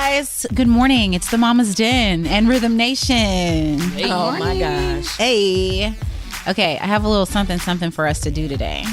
guys. Good morning. It's the Mama's Den and Rhythm Nation. Hey. Oh my gosh. Hey. Okay, I have a little something for us to do today.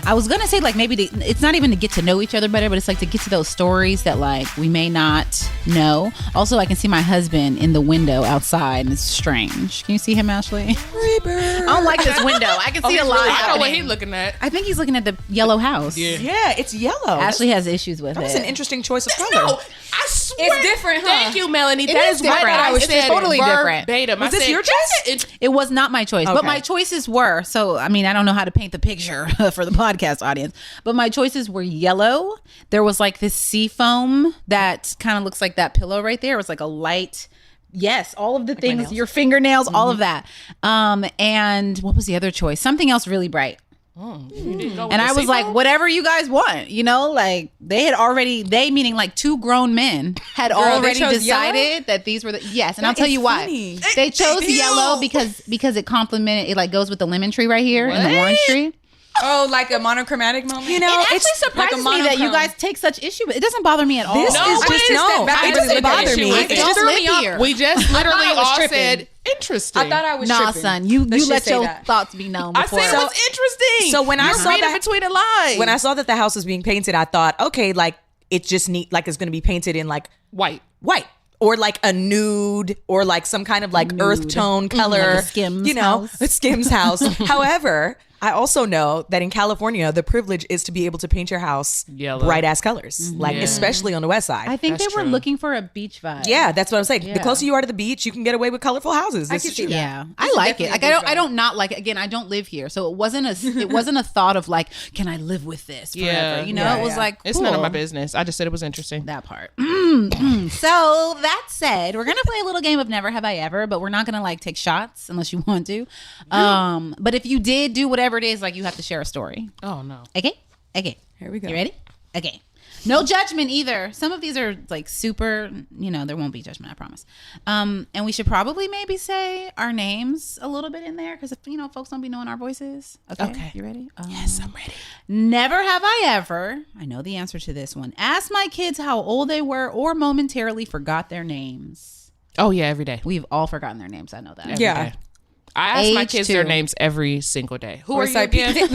I was going to say like maybe it's not even to get to know each other better, but it's like to get to those stories that like we may not know. Also, I can see my husband in the window outside and it's strange. Can you see him, Ashley? Rebirth. I don't like this window. I can see a lot. I know what he's looking at. I think he's looking at the yellow house. Yeah, it's yellow. Ashley has issues with That's it. an interesting choice of color. No, I swear. It's different, huh? Thank you, Melanie. It That is is what different. I It's said. totally different. Verbatim. Was I this said, your choice? It was not my choice, but Okay. my choices were. So, I mean, I don't know how to paint the picture for the podcast audience, but my choices were yellow. There was like this sea foam that kind of looks like that pillow right there. It was like a light. Yes, all of the things, your fingernails, all of that. And what was the other choice? Something else really bright. And I was like, whatever you guys want, you know, like they meaning like two grown men had already decided that these were yes. And I'll tell you why. They chose yellow because it complemented, it like goes with the lemon tree right here and the orange tree. Oh, like a monochromatic moment? You know, it actually it's surprises like me that you guys take such issue with it. It doesn't bother me at all. This is just it doesn't bother me. It just threw me off. We just literally I was all tripping. said interesting. I thought I was Nah, tripping. son, you Let's let just say your that. thoughts be known I before. said it was interesting. So when I You're saw reading that between the lines, when I saw that the house was being painted, I thought, okay, like it's just neat, like it's going to be painted in like white. or like a nude or like some kind of like earth tone color, like a Skims house. a Skims house. However, I also know that in California, the privilege is to be able to paint your house Yellow. bright ass colors, like especially on the west side. I think That's they were true. looking for a beach vibe. Yeah, that's what I'm saying. The Yeah. closer you are to the beach, you can get away with colorful houses. This can is see true. that. Yeah, This I is like it. definitely Like a I beach don't vibe. not like it. Again, I don't live here, so it wasn't a thought of like, can I live with this forever? Yeah. You know, Yeah, it was yeah. like It's none of my cool. business. I just said it was interesting. That part. So that said, we're gonna play a little game of Never Have I Ever, but we're not gonna like take shots unless you want to. But if you did do whatever it is, like you have to share a story. Oh no. Okay. Here we go. You ready? Okay. No judgment either. Some of these are like super, you know, there won't be judgment, I promise. And we should probably maybe say our names a little bit in there because, you know, folks don't be knowing our voices. Okay. You ready? Yes, I'm ready. Never have I ever, I know the answer to this one, asked my kids how old they were or momentarily forgot their names. Oh yeah, every day. We've all forgotten their names. I know that. Every Yeah. day. I ask my Age kids their 2. names every single day. Who Or are it's you like, again?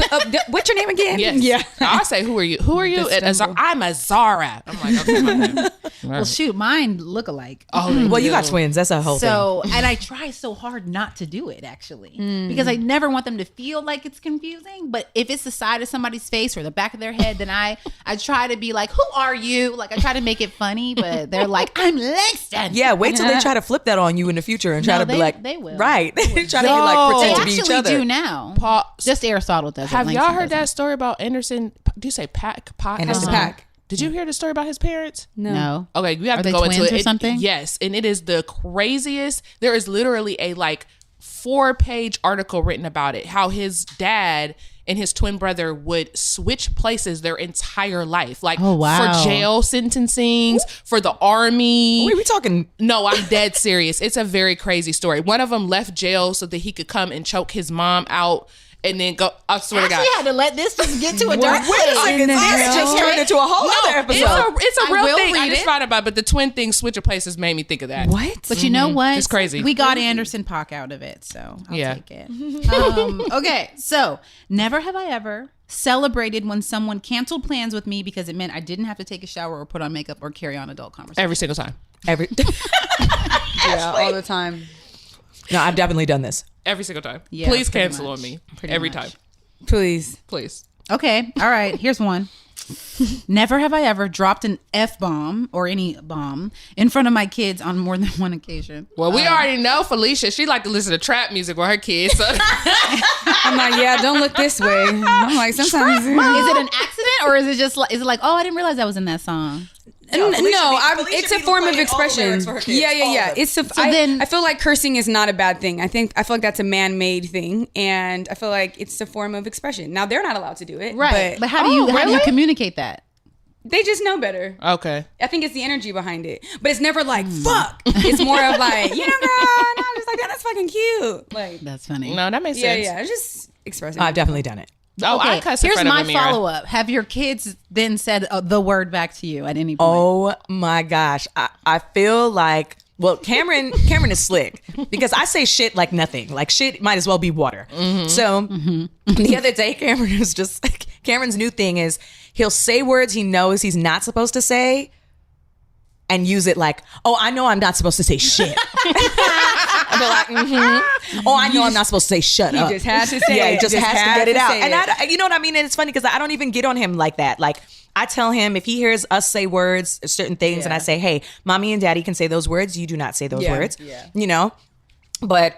what's your name again? Yes. Yeah. I'll say, who are you? Who are you? And I'm a Zara. I'm like, okay, my bad. Well, shoot, mine look alike. Oh, they Well, you got do. twins. That's a whole thing. So, and I try so hard not to do it actually, because I never want them to feel like it's confusing. But if it's the side of somebody's face or the back of their head, then I try to be like, who are you? Like I try to make it funny, but they're like, I'm Langston. Yeah, wait till they try to flip that on you in the future and try No, to be they- like, they will. right? Try to be like Yo. pretend They to be each actually other. do now. Paul, Just Aristotle does it. have y'all Langston heard that doesn't. story about Anderson? Do you say Pack? Anderson Uh-huh. .Paak. Did you hear the story about his parents? No. Okay, you have Are to they go into twins it. or something? Yes, and it is the craziest. There is literally a like 4-page article written about it. How his dad and his twin brother would switch places their entire life, like Oh, wow. for jail sentencings, for the army. Wait, we talking? No, I'm dead serious. It's a very crazy story. One of them left jail so that he could come and choke his mom out and then go. I swear to God. Actually, had to let this just get to a dark Wait a place. second. This just turned into a whole other episode. It's a I real will thing. I read just it. found about, but the twin thing, switching places, made me think of that. What? But you know what? It's crazy. We got Anderson .Paak out of it, so I'll Yeah. take it. Okay, so never have I ever celebrated when someone canceled plans with me because it meant I didn't have to take a shower or put on makeup or carry on adult conversation. Every single time. Every. Yeah, all the time. No, I've definitely done this. Every single time. Yeah, Please pretty cancel much. on me. Pretty Every much. time. Please. Please. Okay, all right, here's one. Never have I ever dropped an F-bomb or any bomb in front of my kids on more than one occasion. Well, we already know Felicia. She like to listen to trap music with her kids. So. I'm like, yeah, don't look this way. I'm like, sometimes. Is it an accident or is it just like, is it like, oh, I didn't realize that was in that song? No, Felicia it's a be form of playing all the expression. lyrics for her kids, Yeah. all of them. It's a. then- I feel like cursing is not a bad thing. I feel like that's a man-made thing, and I feel like it's a form of expression. Now they're not allowed to do it, But how do you communicate that? they just know better. Okay. I think it's the energy behind it, but it's never like fuck. It's more of like, girl, no, just like that's fucking cute. Like, That's funny. No, that makes yeah, sense. yeah, it's just expressing. I've definitely done it. Oh, I cuss in here's front of my a mirror. follow-up. Have your kids then said the word back to you at any point? Oh my gosh. I feel like, well, Cameron is slick because I say shit like nothing. Like shit might as well be water. So the other day, Cameron's new thing is he'll say words he knows he's not supposed to say and use it like, oh, I know I'm not supposed to say shit. I'll be like, oh, I know I'm not supposed to say shut up. He just has to say yeah, it. he just has to get it out. And I, you know what I mean? And it's funny because I don't even get on him like that. Like I tell him if he hears us say words, certain things, and I say, hey, mommy and daddy can say those words. You do not say those words. Yeah. You know? But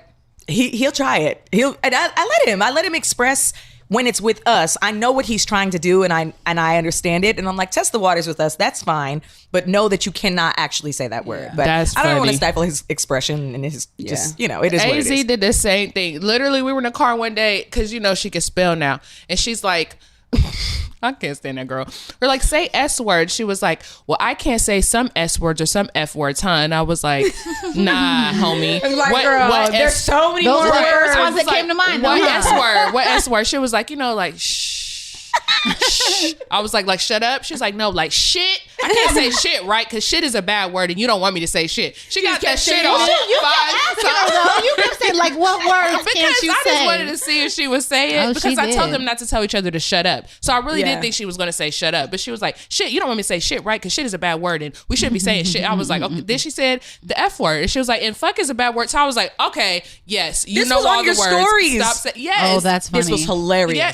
he'll try it. I let him express when it's with us. I know what he's trying to do and I understand it. And I'm like, test the waters with us. That's fine. But know that you cannot actually say that word. But That's I don't want to funny. stifle his expression and his just, you know, it is what it AZ is. did the same thing. Literally, we were in a car one day because, you know, she can spell now. And she's like, I can't stand that girl. We're like, say S words. She was like, well, I can't say some S words or some F words, huh? And I was like, nah, homie. like, girl, there's so many Those more were the words. first ones that came to mind. What though, S huh? word? What S word? She was like, you know, like, shh. Shh. I was like, shut up. She's like, no, like shit. I can't say shit, right? Because shit is a bad word, and you don't want me to say shit. She got that shit off. You kept saying like, what words Because can't you I say? just wanted to see if she would say it Oh, because she I told did. them not to tell each other to shut up. So I really Yeah. didn't think she was going to say shut up, but she was like, shit, you don't want me to say shit, right? Because shit is a bad word and we shouldn't be saying shit. I was like, okay. Then she said the F word and she was like, and fuck is a bad word. So I was like, okay, yes, you This know was all on the your words. stories. Stop saying yes. Oh, that's funny. This was hilarious. Yeah,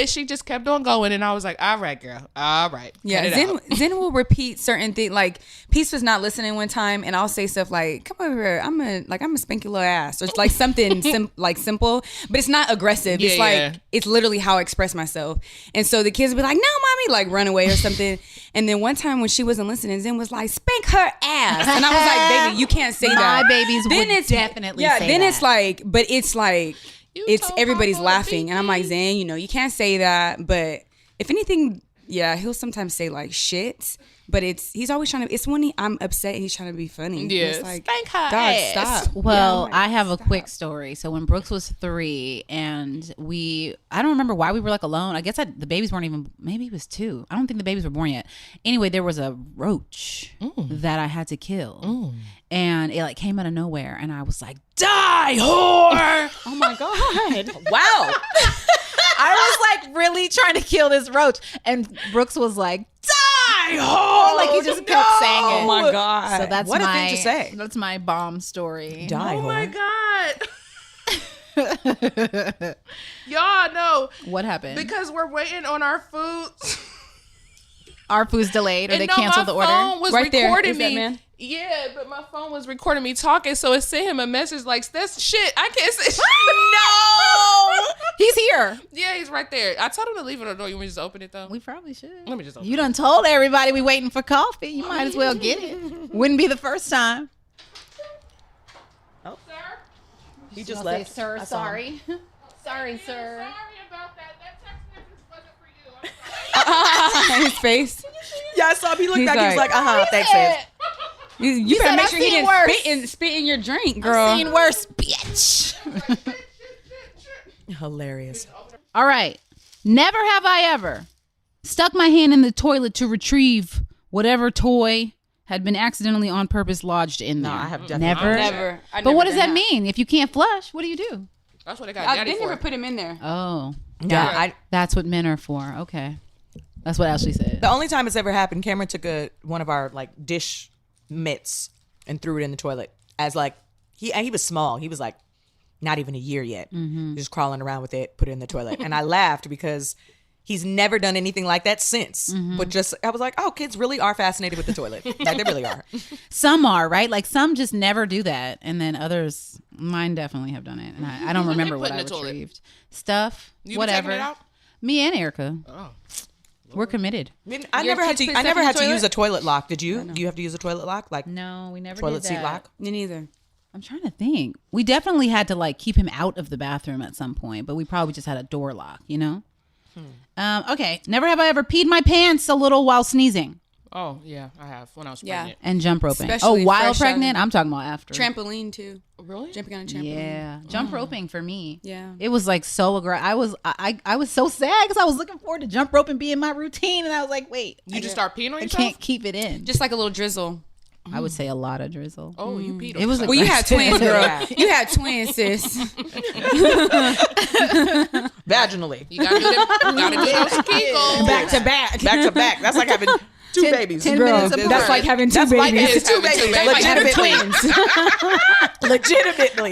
she just kept on going and I was like, all right, girl, all right. Yeah, cut it out. Zen will repeat certain things. Like Peace was not listening one time, and I'll say stuff like, "Come over here, I'm gonna spank your little ass," or it's like something simple, but it's not aggressive. It's Yeah, like yeah. it's literally how I express myself. And so the kids would be like, "No, mommy," like run away or something. And then one time when she wasn't listening, Zen was like, "Spank her ass," and I was like, "Baby, you can't say that." My babies would definitely say then that. it's like, but it's like You it's told everybody's Papa to laughing, beat and I'm like, me. Zen, you know, you can't say that, but if anything. Yeah, he'll sometimes say like shit, but he's always trying to. It's when I'm upset and he's trying to be funny. And Yeah, it's like, spank her God, ass. stop. Well, Yeah, I'm I have a stop. quick story. So when Brooks was 3 and I don't remember why we were like alone. I guess the babies weren't even, maybe he was 2. I don't think the babies were born yet. Anyway, there was a roach that I had to kill. And it like came out of nowhere. And I was like, die, whore. Oh my God. Wow. I was like really trying to kill this roach. And Brooks was like, die, whore. Like he just kept saying it. Oh my God. So that's what my, a thing to say. That's my bomb story. Die, Oh my whore. God. Y'all know What happened? because we're waiting on our food. Our food's delayed or And they no, canceled the my order. phone was Right there. recording Is that me. man? Yeah, but my phone was recording me talking, so it sent him a message like, "That's shit. I can't say." No, he's here. Yeah, he's right there. I told him to leave it on the door. You want me to just open it though? We probably should. Let me just open You done told everybody we waiting for coffee. You might as well get it. Wouldn't be the first time. it. Sir? He just Say, left. sir, I saw him. sorry. Sorry, sir. Sorry about that. That text message wasn't for you. I'm sorry. His face. Yeah, I saw him. He looked He's back. He was like- like, thanks, sis. You better said, make "I've sure he seen didn't worse." spit in your drink, girl. Seen worse, bitch. Hilarious. All right. Never have I ever stuck my hand in the toilet to retrieve whatever toy had been accidentally on purpose lodged in there. I have definitely never. Never. I But what never does done that mean? If you can't flush, what do you do? That's what I got I daddy didn't for. ever put him in there. Oh, Yeah, that's what men are for. Okay, that's what Ashley said. the only time it's ever happened, Cameron took one of our like dish mitts and threw it in the toilet as like he was small. He was like not even a year yet. Just crawling around with it, put it in the toilet, and I laughed because he's never done anything like that since. But just I was like, oh, kids really are fascinated with the toilet. Like they really are. Some are, right? Like some just never do that, and then others, mine definitely have done it, and I don't remember put what in I the toilet? retrieved. Stuff, You be whatever. taking it out? Me and Erica, Oh. we're committed. I Your never had kids to. put I never stuff in had the to toilet? use a toilet lock. Did you? Do you have to use a toilet lock? Like No, we never toilet did seat that. lock? Me neither. I'm trying to think. We definitely had to like keep him out of the bathroom at some point, but we probably just had a door lock, you know? Okay. Never have I ever peed my pants a little while sneezing. Oh yeah, I have when I was Yeah. pregnant. And jump roping. Especially While fresh out pregnant? of- I'm talking about after. Trampoline too. Really? Jumping on a trampoline. Yeah, jump roping for me. Yeah. It was like so aggressive. I was so sad because I was looking forward to jump rope and be in my routine, and I was like, wait, You just start peeing on I yourself? can't keep it in. Just like a little drizzle. I would say a lot of drizzle. Oh, you peed on It was yourself. Well, you had twins, girl. Yeah. You had twins, sis. Vaginally. You gotta do those Kegels. Back to back. Back to back. That's like having two babies. 10 Girl, minutes apart. that's like having two That's like babies. having two Having two babies. babies. Legitimately.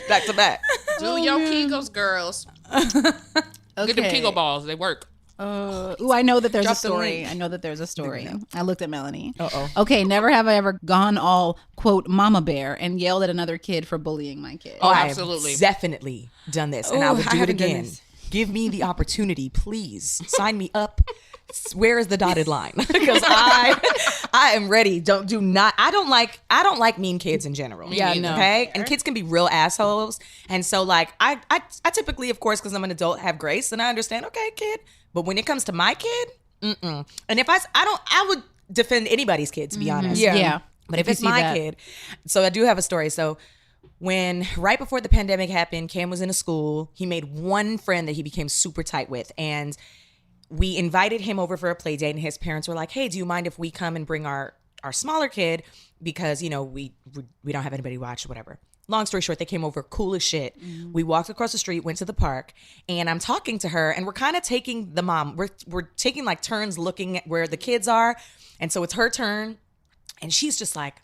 Back to back. Do your Kegels, girls. Get them Kegel balls. They work. Ooh, I know that there's Drop a the story. link. I know that there's a story. I looked at Melanie. Uh-oh. Okay, never have I ever gone all, quote, mama bear and yelled at another kid for bullying my kid. Oh, I absolutely. have definitely done this, and I Ooh, would I do it haven't done again. this. Give me the opportunity, please. Sign me up. Where is the dotted line? Because I am ready. I don't like mean kids in general. Yeah, no. Okay, and kids can be real assholes, and so like I typically, of course, because I'm an adult, have grace, and I understand. Okay, kid, but when it comes to my kid, and if I would defend anybody's kid, to be honest. Yeah. But if you it's see my that. kid, so I do have a story. So when right before the pandemic happened, Cam was in a school. He made one friend that he became super tight with, and we invited him over for a play date. And his parents were like, "Hey, do you mind if we come and bring our smaller kid because we don't have anybody to watch or whatever." Long story short, they came over cool as shit. We walked across the street, went to the park, and I'm talking to her, and we're kind of taking the mom. We're taking like turns looking at where the kids are, and so it's her turn. And she's just like,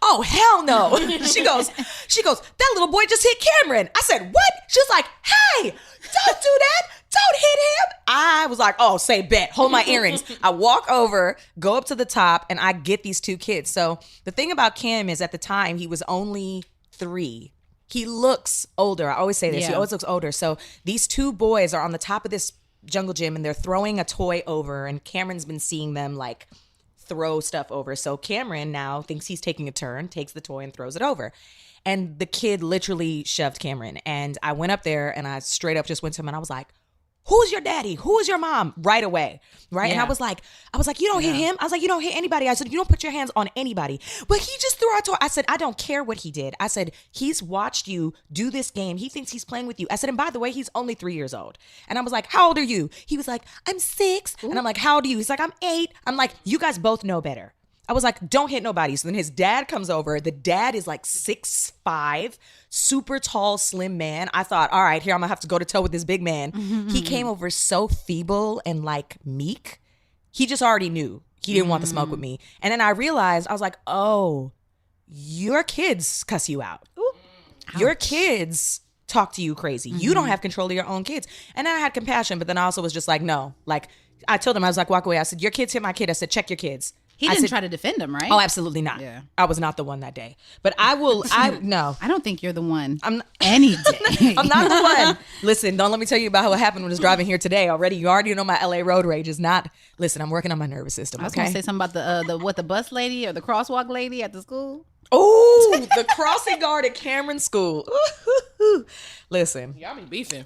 "Oh, hell no." She goes, "That little boy just hit Cameron." I said, "What?" She was like, "Hey, don't do that. Don't hit him." I was like, "Oh, say bet. Hold my earrings." I walk over, go up to the top, and I get these two kids. So the thing about Cam is at the time, he was only 3. He looks older. I always say this. He Yeah. always looks older. So these two boys are on the top of this jungle gym, and they're throwing a toy over, and Cameron's been seeing them like throw stuff over. So Cameron now thinks he's taking a turn, takes the toy and throws it over. And the kid literally shoved Cameron. And I went up there and I straight up just went to him and I was like, "Who's your daddy? Who is your mom?" Right away. Right. And I was like, "You don't hit him." I was like, "You don't hit anybody." I said, "You don't put your hands on anybody." But he just threw out toy. I said, "I don't care what he did." I said, "He's watched you do this game. He thinks he's playing with you." I said, "And by the way, he's only 3 years old." And I was like, "How old are you?" He was like, "I'm 6. And I'm like, "How old are you?" He's like, "I'm 8. I'm like, "You guys both know better." I was like, "Don't hit nobody." So then his dad comes over. The dad is like 6'5", super tall, slim man. I thought, all right, here I'm gonna have to go to toe with this big man. He came over so feeble and like meek. He just already knew he didn't want the smoke with me. And then I realized, I was like, oh, your kids cuss you out. Your kids talk to you crazy. You don't have control of your own kids. And then I had compassion, but then I also was just like, no. Like I told him, I was like, walk away. I said, your kids hit my kid. I said, check your kids. He I didn't said, try to defend him, right? oh, absolutely not. Yeah. I was not the one that day. But no. I don't think you're the one. I'm any day. I'm not the one. Listen, don't let me tell you about what happened when I was driving here today already. You already know my LA road rage is not. Listen, I'm working on my nervous system. I was gonna Okay. say something about the bus lady or the crosswalk lady at the school. Oh, the crossing guard at Cameron School. Listen, Y'all be beefing.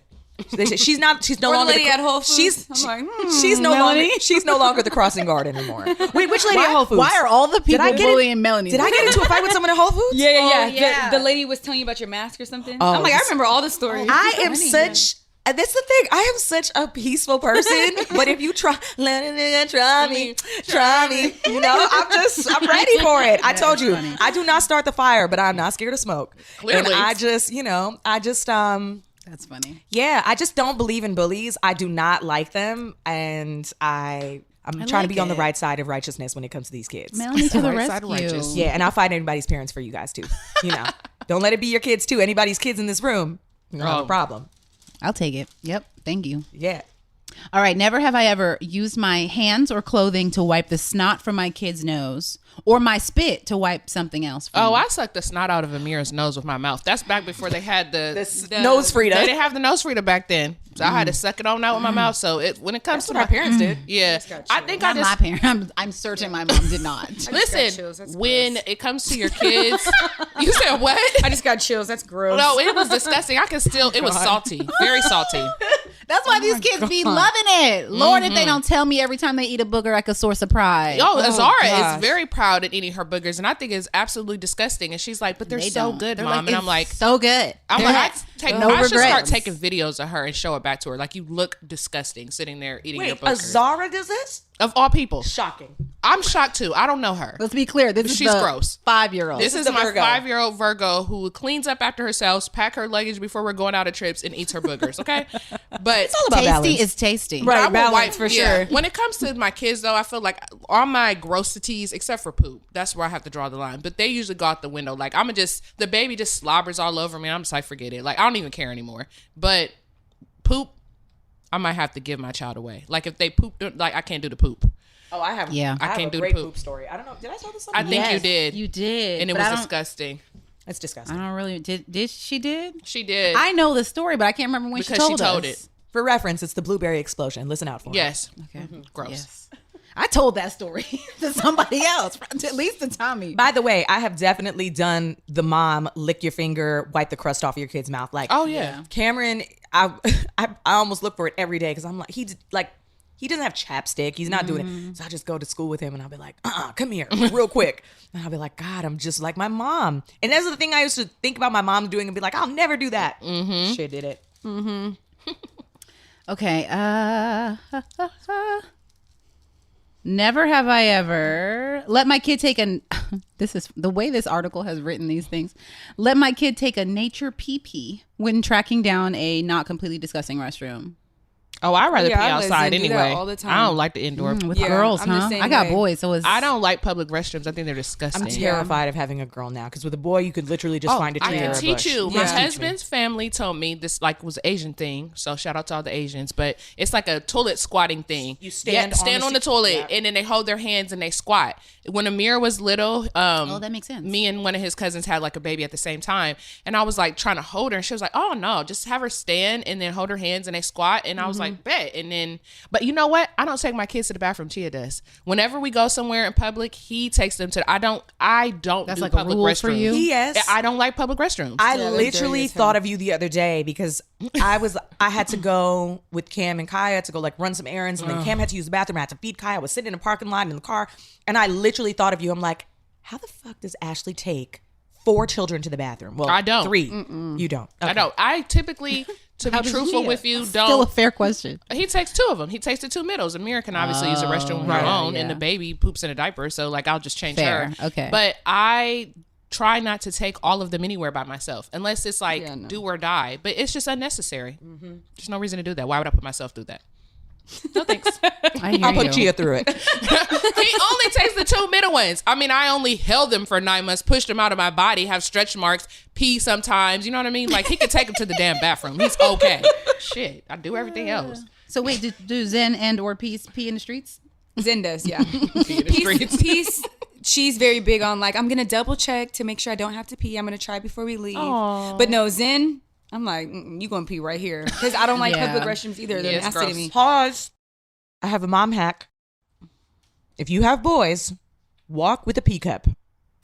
she's no Or the longer lady at Whole Foods. She's I'm like, she's no Melanie? longer she's no longer the crossing guard anymore. Wait, which lady at Whole Foods? Why are all the people I get bullying Melanie? Did I get into a fight with someone at Whole Foods? Yeah. Oh, yeah. The lady was telling you about your mask or something. Oh, I'm like, I this- remember all the stories. I am such. That's the thing. I am such a peaceful person. But if you try me. You know, I'm ready for it. I told you, funny. I do not start the fire, but I'm not scared of smoke. Clearly. And I just, That's funny. yeah, I just don't believe in bullies. I do not like them, and I'm trying to like be on the it. right side of righteousnide when it comes to these kids. Melanie to the Right side rescue. righteous. Yeah, and I'll fight anybody's parents for you guys too. You know, don't let it be your kids too. Anybody's kids in this room, you don't have a Oh. problem. I'll take it. Yep. Thank you. Yeah. All right. Never have I ever used my hands or clothing to wipe the snot from my kid's nose or my spit to wipe something else from Oh, me. I sucked the snot out of Amir's nose with my mouth. That's back before they had the Nose They Frida. didn't have the nose Frida back then, so I had to suck it on out with my mouth. So when it comes That's to what our parents did. yeah, I think Not I just my parent. I'm certain my mom did not. chills. listen. That's When it comes to your kids, you said what? I just got chills. That's gross. No, it was disgusting. I can still. It was salty, very salty. That's why these kids be loving it. Lord, if they don't tell me every time they eat a booger, I could source a pride. Zara gosh. is very proud at eating her boogers, and I think it's absolutely disgusting. And she's like, "But they're They so don't. good, They're Mom." And I'm like, so good. I No should start regrets. taking videos of her and show it back to her. Like, you look disgusting sitting there eating your Wait, booger. Azara does this? Of all people, Shocking. I'm shocked too. I don't know her. Let's be clear. This is She's the gross. 5-year-old. This is the my Virgo. 5-year-old Virgo who cleans up after herself, pack her luggage before we're going out of trips, and eats her boogers. Okay, but It's all about tasty balance. is tasty. Right. I will balance for sure. When it comes to my kids, though, I feel like all my grossities, except for poop, that's where I have to draw the line. But they usually go out the window. Like, the baby just slobbers all over me. I'm just like, forget it. Like, I don't even care anymore. But poop, I might have to give my child away. Like, if they poop, like, I can't do the poop. Oh, I have. Yeah. I have can't a do the great poop. poop story. I don't know. Did I tell this? I think you did. You did. And it but was I don't- disgusting. It's disgusting. I don't really. Did she did? She did. I know the story, but I can't remember when Because she she told told us. it. For reference, it's the blueberry explosion. Listen out for it. Yes. Okay. Gross. Yes. I told that story to somebody else, at least to Tommy. By the way, I have definitely done the mom lick your finger, wipe the crust off your kid's mouth. Like, Oh, yeah. Cameron, I almost look for it every day because I'm like, he doesn't have chapstick. He's not doing it. So I just go to school with him and I'll be like, come here real quick. And I'll be like, God, I'm just like my mom. And that's the thing I used to think about my mom doing and be like, I'll never do that. Shit did it. Okay. Never have I ever let my kid take a. This is the way this article has written these things. Let my kid take a nature pee-pee when tracking down a not completely disgusting restroom. Oh, I'd rather Yeah, pee I let outside Zen do that anyway. all the time. I don't like the indoor. With Yeah, girls, I'm the huh? same I got way. boys, so it's. I don't like public restrooms. I think they're disgusting. I'm terrified of having a girl now because with a boy, you could literally just find a tree I or can a teach bush. you. Yeah. My Teach me. husband's family told me this was an Asian thing. So shout out to all the Asians. But it's like a toilet squatting thing. You stand on on the the toilet, yeah. and then they hold their hands and they squat. When Amir was little, Oh, that makes sense. me and one of his cousins had like a baby at the same time, and I was like trying to hold her, and she was like, "Oh no, just have her stand and then hold her hands and they squat." And I was like, "Bet." And then, but you know what? I don't take my kids to the bathroom. Chia does. Whenever we go somewhere in public, he takes them to. I don't That's do like a public rule restrooms. for you? Yes. I don't like public restrooms. I they're literally dirty as hell. thought of you the other day because I had to go with Cam and Kaya to go like run some errands, and then Cam had to use the bathroom. I had to feed Kaya. I was sitting in a parking lot in the car, and I literally thought of you. I'm like, how the fuck does Ashley take 4 children to the bathroom? Well, I don't. 3. You don't. I Okay. don't. I typically, to be How does truthful Chia? with you, Still a don't. fair question. He takes 2 of them. He takes the 2 middles. Amir can obviously use a restroom of her right, own, and yeah. the baby poops in a diaper. So like, I'll just change Fair, her. okay. But I try not to take all of them anywhere by myself, unless it's like Yeah, no. do or die. But it's just unnecessary. There's no reason to do that. Why would I put myself through that? No thanks. I hear I'll put you. Chia through it. He only takes the 2 middle ones. I mean, I only held them for 9 months, pushed them out of my body, have stretch marks, pee sometimes. You know what I mean? Like, he could take them to the damn bathroom. He's okay. Shit, I do everything else. So wait, do Zen and or Peace pee in the streets? Zen does, yeah. Pee in the streets. Peace, she's very big on like, I'm gonna double check to make sure I don't have to pee. I'm gonna try before we leave. But no, Zen, I'm like, you gonna pee right here because I don't like Yeah. public restrooms either. They're Yeah, it's nasty to gross. me. Pause. I have a mom hack. If you have boys, walk with a pee cup.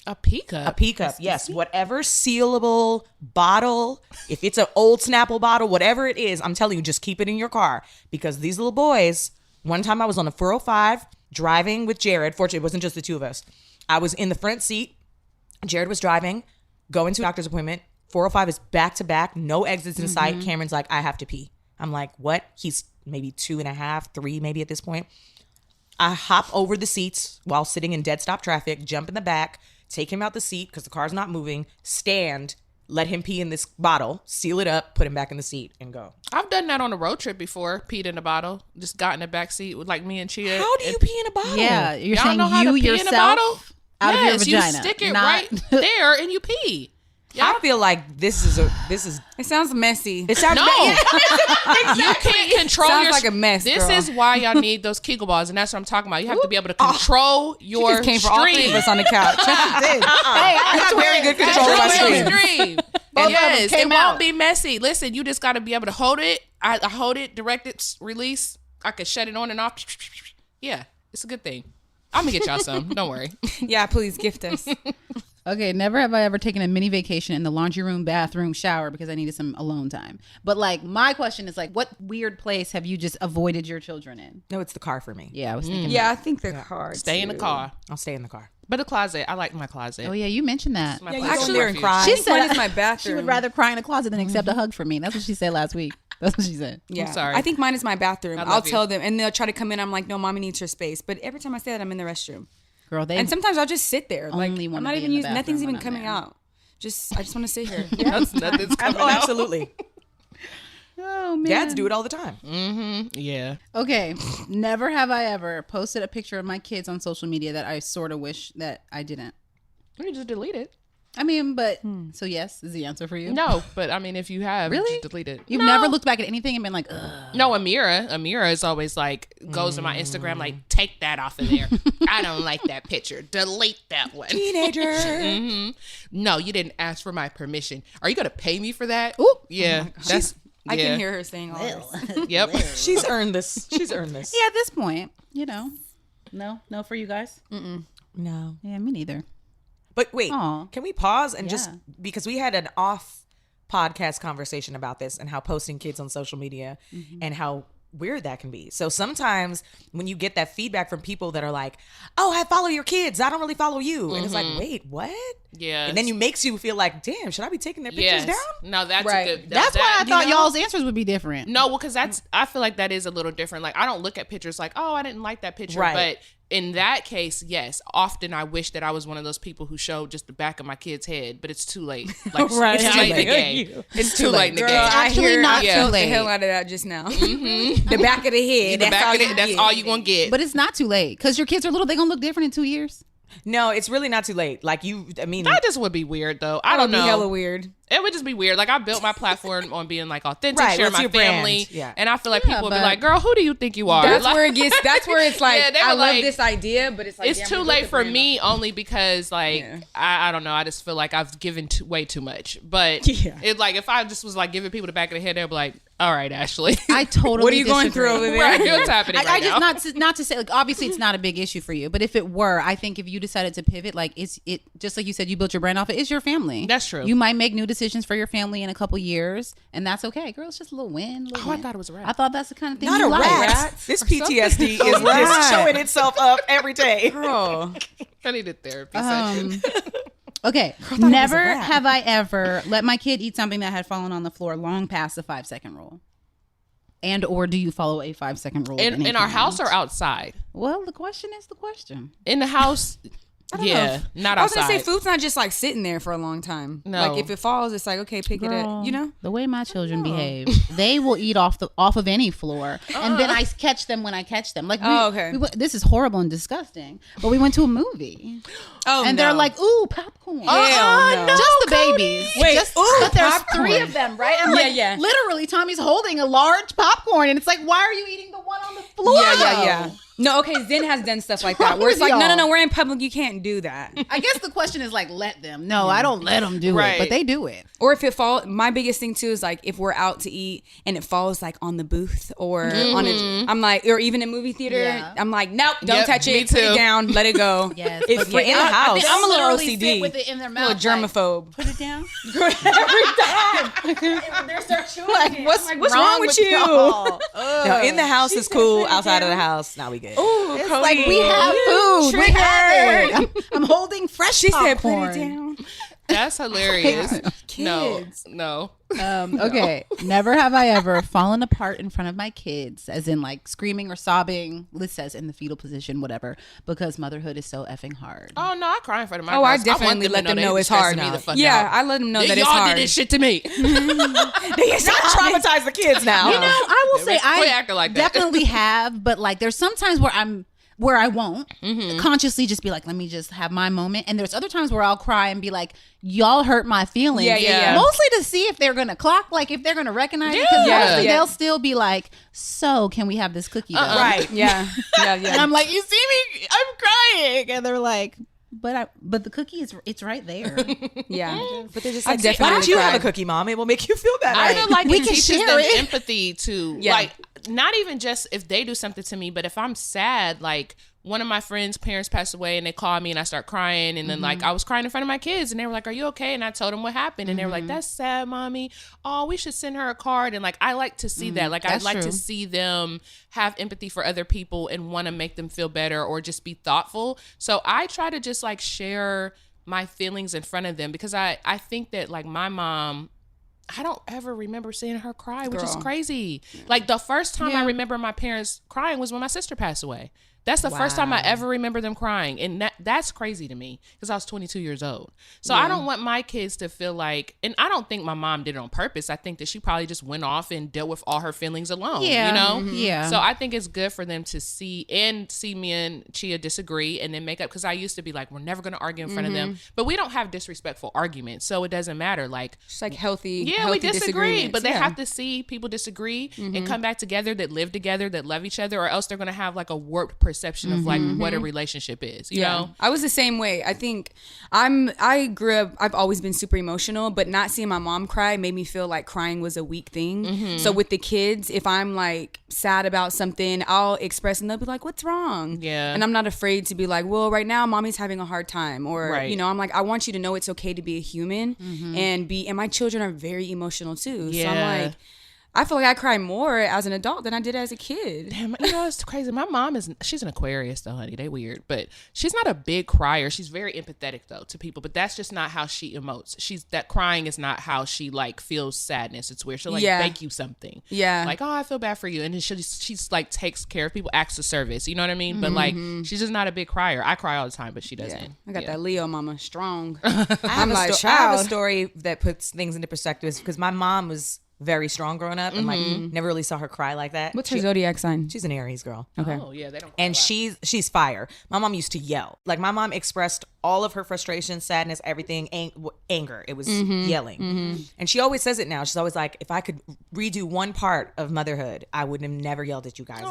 A pee cup. A pee cup, yes. Whatever sealable bottle, if it's an old Snapple bottle, whatever it is, I'm telling you, just keep it in your car. Because these little boys, one time I was on a 405 driving with Jared. Fortunately, it wasn't just the 2 of us. I was in the front seat. Jared was driving, going to a doctor's appointment. 405 is back to back, no exits in sight. Cameron's like, I have to pee. I'm like, what? He's maybe 2.5, 3 maybe at this point. I hop over the seats while sitting in dead stop traffic, jump in the back, take him out the seat because the car's not moving, stand, let him pee in this bottle, seal it up, put him back in the seat, and go. I've done that on a road trip before. Peed in a bottle. Just got in the back seat with like me and Chia. How do you pee in a bottle? Yeah, you're Y'all saying know how you to pee in a yourself bottle? out of your Yes, vagina. you stick it not- right there and you pee. I feel like this is It sounds messy. it sounds No, you can't control Sounds your. like a mess, This girl. is why y'all need those Kegel balls, and that's what I'm talking about. You have to be able to control your Just came for all 3 stream. of us on the couch. Hey, I got very good control of my Control your stream. stream. Both of them Yes, it came won't out. be messy. Listen, you just got to be able to hold it. I hold it, direct it, release. I can shut it on and off. Yeah, it's a good thing. I'm gonna get y'all some. Don't worry. Yeah, please gift us. Okay, never have I ever taken a mini vacation in the laundry room, bathroom, shower because I needed some alone time. But like, my question is like, what weird place have you just avoided your children in? No, it's the car for me. Yeah, I was thinking. Yeah, I think the car. Stay in the car. I'll stay in the car. But a closet. I like my closet. Oh yeah, you mentioned that. My Yeah, you place go of in there and refuge. cry. She I think mine said is my she bathroom. would rather cry in a closet than accept a hug from me. That's what she said last week. That's what she said. Yeah, I'm sorry. I think mine is my bathroom. I love I'll you. tell them, and they'll try to come in. I'm like, no, mommy needs her space. But every time I say that, I'm in the restroom. Girl, they And sometimes I'll just sit there. Like, Only wanna I'm not be even in the using. Nothing's bathroom even when I'm coming there. out. I just want to sit here. Nothing's coming Oh, out. absolutely. Oh man. Dads do it all the time. Yeah. Okay. Never have I ever posted a picture of my kids on social media that I sort of wish that I didn't. You just delete it. I mean, but so yes is the answer for you. No, but I mean, if you have, Really? just delete it. You've No. never looked back at anything and been like, ugh. No, Amira is always like, goes to my Instagram, like, take that off of there. I don't like that picture. Delete that one. Teenager. No, you didn't ask for my permission. Are you going to pay me for that? Ooh. Yeah. That's, I yeah. can hear her saying all this. Yep. She's earned this. She's earned this. Yeah, at this point, no for you guys. No. Yeah, me neither. But wait, Aw. can we pause and just Yeah. because we had an off podcast conversation about this and how posting kids on social media and how weird that can be. So sometimes when you get that feedback from people that are like, "Oh, I follow your kids. I don't really follow you." And it's like, "Wait, what?" Yeah. And then it makes you feel like, "Damn, should I be taking their pictures Yes. down?" No, that's Right. a good. That's why I that- thought know? y'all's answers would be different. No, well, because I feel like that is a little different. Like, I don't look at pictures like, oh, I didn't like that picture. Right. But in that case, yes, often I wish that I was one of those people who showed just the back of my kid's head, but it's too late. Like, Right. it's too late in the Too game. late. It's too late in the Girl, game. I actually hear not I too felt late. the hell out of that just now. The back of the head. The That's back all of you it, that's get. all you gonna get. But it's not too late because your kids are little. They're gonna look different in 2 years. No, it's really not too late. Like I mean, that just would be weird, though. I That don't would be know. hella weird. It would just be weird. Like, I built my platform on being like authentic, Right, share what's my your brand? family, Yeah. and I feel like Yeah, people would be but- like, "Girl, who do you think you are?" That's Like, where it gets. That's where it's like, Yeah, they I were love like- this idea, but it's like it's damn, too we late built for the me only because like Yeah. I don't know, I just feel like I've given way too much. But Yeah. it like if I just was like giving people the back of the head, they'd be like, all right, Ashley. I totally. What are you going through disagree. over there? Right, what's happening I right now? just not to say like obviously it's not a big issue for you, but if it were, I think if you decided to pivot, like it just like you said, you built your brand off it's your family. That's true. You might make new decisions for your family in a couple years, and that's okay, girl. It's just a little win. little Oh, I win. thought it was a wrap. I thought that's the kind of thing not you a like. rat. This PTSD is just rat. showing itself up every day. Girl. I needed therapy session. Okay, it was a never rat. have I ever let my kid eat something that had fallen on the floor long past the 5-second rule. And or do you follow a 5-second rule? of any In our kind? house or outside? Well, the question is the question. In the house, yeah, not I was gonna outside. say food's not just like sitting there for a long time. No. Like if it falls, it's like okay, pick it up. You know. The way my children behave, they will eat off of any floor, and then I catch them when I catch them. Like, Oh, okay. this is horrible and disgusting. But we went to a movie, Oh, and they're like, "Ooh, popcorn!" Hell no. Just the babies. Wait, just, ooh, but there's popcorn. 3 of them, right? I'm Yeah, like, yeah. Literally, Tommy's holding a large popcorn, and it's like, why are you eating the one on the floor? Yeah. No, okay. Zen has done stuff like that where it's like, Y'all. no, we're in public. You can't do that. I guess the question is like, let them. No, I don't let them do it, Right. but they do it. Or if it falls, my biggest thing too is like if we're out to eat and it falls like on the booth or on a, I'm like, or even in movie theater, Yeah. I'm like, nope, don't Yep, touch me it, put too. it down, let it go. Yes, If but you're in the house, I'm a little literally OCD. sit with it in their I'm mouth, a little germaphobe. Put it down. They're start chewing Like, what's What's wrong with you? y'all? No, in the house is cool. Outside of the house, now we good. It's like we have food. We have it. I'm holding fresh She said, popcorn. put it down. That's hilarious. No, Kids. no. Okay. Never have I ever fallen apart in front of my kids, as in like screaming or sobbing. Liz says in the fetal position, whatever, because motherhood is so effing hard. Oh no, I cry in front of my Oh, I girls. definitely want let them they know it's stressing hard. me the fuck Yeah, out. I let them know that it's Y'all hard. did this shit to me. Not traumatize the kids now. You know, I will say Quit I acting like that. definitely have, but like there's sometimes where I won't consciously just be like, let me just have my moment. And there's other times where I'll cry and be like, y'all hurt my feelings. Yeah. Mostly to see if they're going to clock, like if they're going to recognize it. 'Cause Yeah. mostly Yeah. they'll still be like, so can we have this cookie though? Right. Yeah. And I'm like, you see me? I'm crying. And they're like, but the cookie it's right there. Yeah. But they're just I like, Why definitely don't you have a cry. cookie, mom? It will make you feel better. I feel like We it can teaches share them it. empathy to Yeah. like not even just if they do something to me, but if I'm sad, like one of my friends' parents passed away, and they called me, and I start crying, and then like I was crying in front of my kids, and they were like, "Are you okay?" And I told them what happened, and they were like, "That's sad, mommy. Oh, we should send her a card." And like I like to see that. Like I'd like to see them have empathy for other people and want to make them feel better or just be thoughtful. So I try to just like share my feelings in front of them, because I think that like my mom, I don't ever remember seeing her cry, which is crazy. Like the first time I remember my parents crying was when my sister passed away. That's the first time I ever remember them crying. And that's crazy to me, because I was 22 years old. So I don't want my kids to feel like, and I don't think my mom did it on purpose. I think that she probably just went off and dealt with all her feelings alone, you know? Yeah. So I think it's good for them to see me and Chia disagree and then make up, because I used to be like, we're never going to argue in front of them. But we don't have disrespectful arguments, so it doesn't matter. Like, Just like healthy. yeah, healthy we disagree, disagreements. but they have to see people disagree and come back together, that live together, that love each other, or else they're going to have like a warped perception of like what a relationship is, you know? I was the same way. I think I grew up, I've always been super emotional, but not seeing my mom cry made me feel like crying was a weak thing. So with the kids, if I'm like sad about something, I'll express and they'll be like, "What's wrong?" Yeah. And I'm not afraid to be like, "Well, right now mommy's having a hard time," or Right. you know, I'm like, I want you to know it's okay to be a human and my children are very emotional too. So I'm like, I feel like I cry more as an adult than I did as a kid. Damn, you know, it's crazy. My mom she's an Aquarius though, honey. They weird, but she's not a big crier. She's very empathetic though to people, but that's just not how she emotes. That crying is not how she like feels sadness. It's weird. She'll like thank you something. Yeah. Like, "Oh, I feel bad for you," and then she's like takes care of people, acts of service. You know what I mean? But like, she's just not a big crier. I cry all the time, but she doesn't. I got that Leo mama strong. I I'm like, have a child. story that puts things into perspective, because my mom was very strong growing up and like never really saw her cry like that. What's her zodiac sign? She's an Aries girl. Okay. Oh yeah, they don't. Cry And a lot. she's fire. My mom used to yell. Like my mom expressed all of her frustration, sadness, everything, anger. It was yelling. And she always says it now. She's always like, "If I could redo one part of motherhood, I would have never yelled at you guys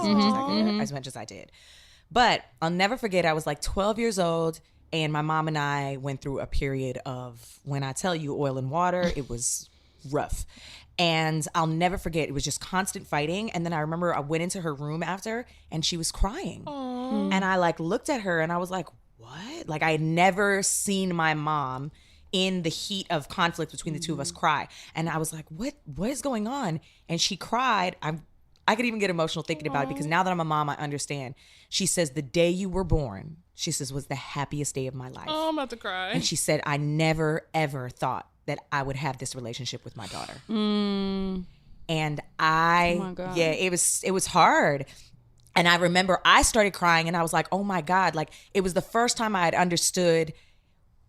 as much as I did." But I'll never forget, I was like 12 years old, and my mom and I went through a period of, when I tell you, oil and water, it was rough. And I'll never forget, it was just constant fighting. And then I remember I went into her room after, and she was crying. And I like looked at her and I was like, "What?" Like I had never seen my mom in the heat of conflict between the two of us cry. And I was like, what is going on? And she cried. I could even get emotional thinking about it, because now that I'm a mom, I understand. She says, "The day you were born," she says, "was the happiest day of my life." Oh, I'm about to cry. And she said, "I never, ever thought that I would have this relationship with my daughter." And my God. yeah, it was hard. And I remember I started crying and I was like, "Oh my God." Like it was the first time I had understood,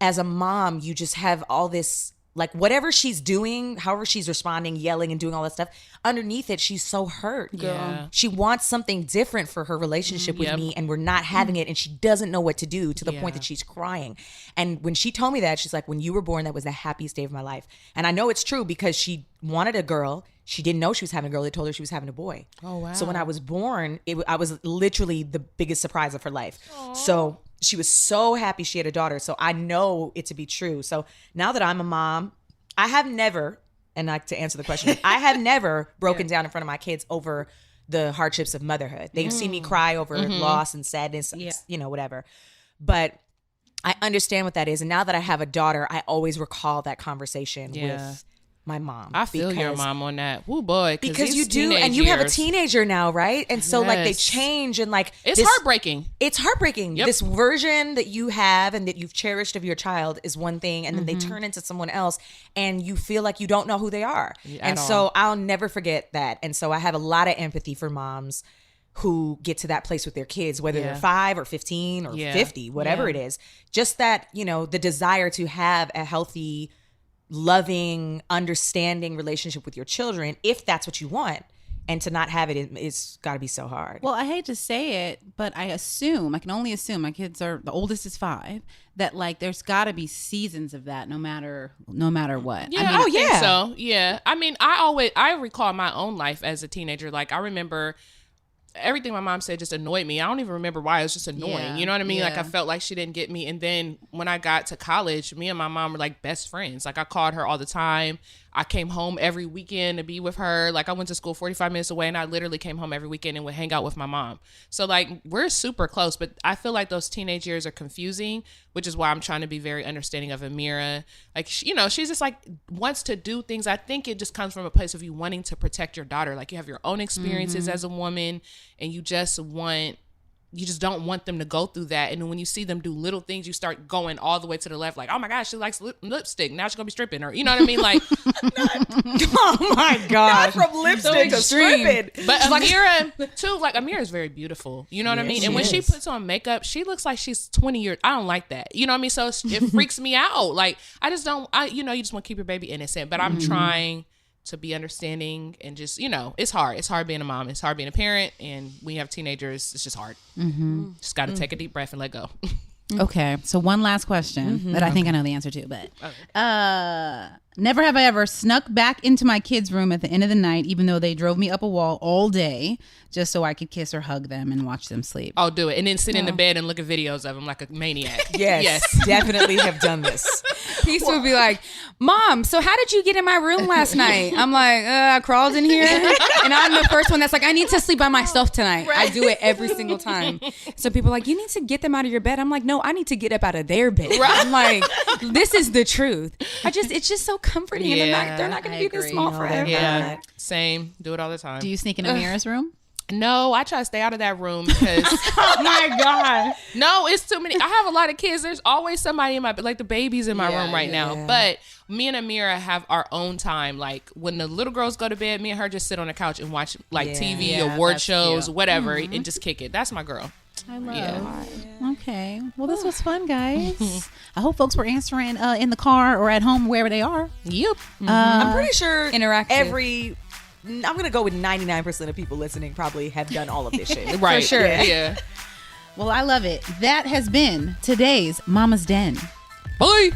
as a mom, you just have all this, like whatever she's doing, however she's responding, yelling and doing all that stuff, underneath it, she's so hurt. Yeah. She wants something different for her relationship with me, and we're not having it, and she doesn't know what to do, to the point that she's crying. And when she told me that, she's like, "When you were born, that was the happiest day of my life." And I know it's true, because she wanted a girl. She didn't know she was having a girl. They told her she was having a boy. Oh, wow. So when I was born, I was literally the biggest surprise of her life. So she was so happy she had a daughter. So I know it to be true. So now that I'm a mom, I have never, and like to answer the question, I have never broken down in front of my kids over the hardships of motherhood. They've seen me cry over loss and sadness, you know, whatever. But I understand what that is. And now that I have a daughter, I always recall that conversation with my mom. I feel your mom on that. Woo boy. Because these you do, teenage and you have a years, teenager now, right? And so like they Yes. change, and like It's heartbreaking. It's heartbreaking. Yep. This version that you have and that you've cherished of your child is one thing, and then they turn into someone else, and you feel like you don't know who they are. And so I'll never forget that. And so I have a lot of empathy for moms who get to that place with their kids, whether they're 5 or 15 or 50, whatever it is. Just that, you know, the desire to have a healthy, loving, understanding relationship with your children, if that's what you want, and to not have it's got to be so hard. Well, I hate to say it, but I can only assume, my kids are, the oldest is 5, that like there's got to be seasons of that, no matter what. Yeah, Oh, I think yeah. so. Yeah. I mean, I recall my own life as a teenager. Like I remember everything my mom said just annoyed me. I don't even remember why. It was just annoying. Yeah, You know what I mean? Like yeah. I felt like she didn't get me. And then when I got to college, me and my mom were like best friends. Like I called her all the time. I came home every weekend to be with her. Like I went to school 45 minutes away and I literally came home every weekend and would hang out with my mom. So like we're super close, but I feel like those teenage years are confusing, which is why I'm trying to be very understanding of Amira. Like, she's just like wants to do things. I think it just comes from a place of you wanting to protect your daughter. Like you have your own experiences as a woman and you just don't want them to go through that. And then when you see them do little things, you start going all the way to the left. Like, oh my gosh, she likes lipstick. Now she's going to be stripping. Or, you know what I mean? Like, Oh my god! Not from lipstick to extreme. stripping. but Amira, too, like, Amira is very beautiful. You know what I mean? And when she puts on makeup, she looks like she's 20 years. I don't like that. You know what I mean? So it freaks me out. Like, I just don't, you just want to keep your baby innocent. But I'm trying to be understanding and just, it's hard. It's hard being a mom. It's hard being a parent. And when you have teenagers, it's just hard. Just got to take a deep breath and let go. Okay, so one last question that I think I know the answer to, but never have I ever snuck back into my kids' room at the end of the night, even though they drove me up a wall all day, just so I could kiss or hug them and watch them sleep. I'll do it. And then sit in the bed and look at videos of them like a maniac. Yes, definitely have done this. Peace would be like, Mom, so how did you get in my room last night? I'm like, I crawled in here. And I'm the first one that's like, I need to sleep by myself tonight. I do it every single time. So people are like, you need to get them out of your bed. I'm like, no, I need to get up out of their bed. I'm like, this is the truth. It's just so comforting. And they're not going to be this small forever. Yeah, same. Do it all the time. Do you sneak in Amira's room? No, I try to stay out of that room because Oh my god! no, it's too many. I have a lot of kids. There's always somebody in the baby's in my room right now. But me and Amira have our own time. Like when the little girls go to bed, me and her just sit on the couch and watch TV, award shows, whatever, and just kick it. That's my girl. I love. Okay. Well, this was fun, guys. I hope folks were answering in the car or at home, wherever they are. Yep. I'm pretty sure Interactive. I'm gonna go with 99% of people listening probably have done all of this shit. Right. For sure. Yeah. Well, I love it. That has been today's Mama's Den. Bye.